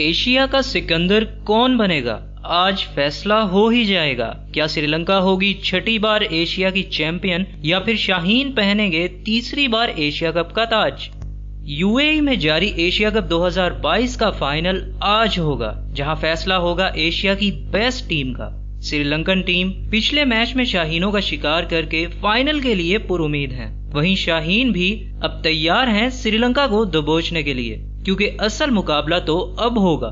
Asia का सिकंदर कौन बनेगा? आज फैसला हो ही जाएगा। क्या श्रीलंका होगी छठी बार एशिया की चैंपियन या फिर शाहीन पहनेंगे तीसरी बार एशिया कप का ताज? यूएई में जारी एशिया कप 2022 का फाइनल आज होगा, जहां फैसला होगा एशिया की बेस्ट टीम का। श्रीलंकन टीम पिछले मैच में शाहीनों का शिकार करके फाइनल के लिए पुरुमीद है। वहीं शाहीन भी अब तैयार हैं श्रीलंका को दबोचने के लिए, क्योंकि असल मुकाबला तो अब होगा।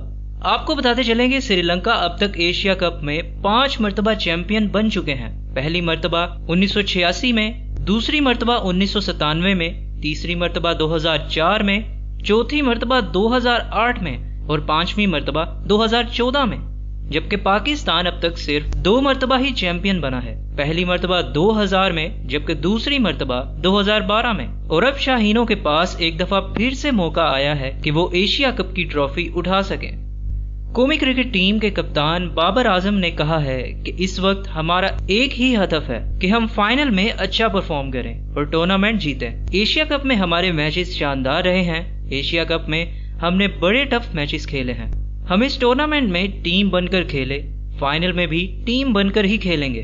आपको बताते चलेंगे श्रीलंका अब तक एशिया कप में 5 मरतबा चैंपियन बन चुके हैं। पहली मरतबा 1986 में, दूसरी मरतबा 1997 में, तीसरी मरतबा 2004 में, चौथी मरतबा 2008 में और पांचवी मरतबा 2014 में। जबकि पाकिस्तान अब तक सिर्फ 2 मरतबा ही चैंपियन बना है। पहली मरतबा 2000 में, जबकि दूसरी मरतबा 2012 में। और अब शाहीनों के पास एक दफा फिर से मौका आया है कि वो एशिया कप की ट्रॉफी उठा सकें। कौमी क्रिकेट टीम के कप्तान बाबर आजम ने कहा है कि इस वक्त हमारा एक ही हदफ है कि हम फाइनल में अच्छा परफॉर्म करें और टूर्नामेंट जीतें। एशिया कप में हमारे मैचेस शानदार रहे हैं। एशिया कप में हमने बड़े टफ मैचेस खेले हैं। हम इस टूर्नामेंट में टीम बनकर खेले, फाइनल में भी टीम बनकर ही खेलेंगे।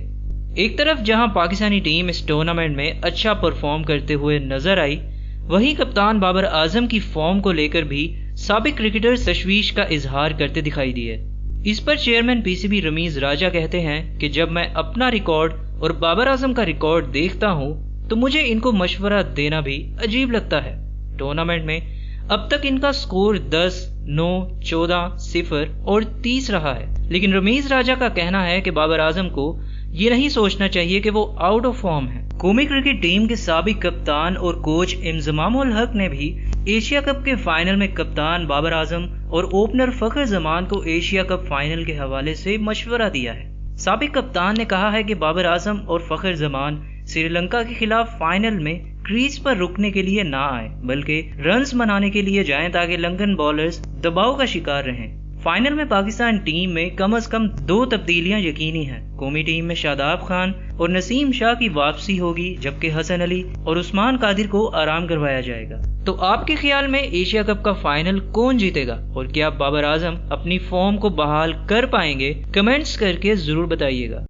एक तरफ जहां पाकिस्तानी टीम इस टूर्नामेंट में अच्छा परफॉर्म करते हुए नजर आई, वहीं कप्तान बाबर आजम की फॉर्म को लेकर भी साबिक क्रिकेटर तशवीश का इजहार करते दिखाई दिए। इस पर चेयरमैन पीसीबी रमीज राजा कहते हैं कि जब मैं अपना रिकॉर्ड और बाबर आजम का रिकॉर्ड देखता हूं तो मुझे इनको मशवरा देना भी अजीब लगता है। टूर्नामेंट में अब तक इनका स्कोर 10, 9, 14, 0 और 30 रहा है। लेकिन रमीज राजा का कहना है कि बाबर आजम को ये नहीं सोचना चाहिए कि वो आउट ऑफ फॉर्म है। कौमी क्रिकेट टीम के साबिक कप्तान और कोच इंजमामुल हक ने भी एशिया कप के फाइनल में कप्तान बाबर आजम और ओपनर फखर जमान को एशिया कप फाइनल के हवाले से मशवरा दिया है। साबिक कप्तान ने कहा है कि बाबर आजम और फखर जमान श्रीलंका के खिलाफ फाइनल में क्रीज पर रुकने के लिए ना आए, बल्कि रन्स बनाने के लिए जाएं ताकि लंकन बॉलर्स दबाव का शिकार रहें। फाइनल में पाकिस्तान टीम में कम से कम 2 तब्दीलियां यकीनी हैं। कौमी टीम में शादाब खान और नसीम शाह की वापसी होगी, जबकि हसन अली और उस्मान कादिर को आराम करवाया जाएगा। तो आपके ख्याल में एशिया कप का फाइनल कौन जीतेगा और क्या बाबर आजम अपनी फॉर्म को बहाल कर पाएंगे? कमेंट्स करके जरूर बताइएगा।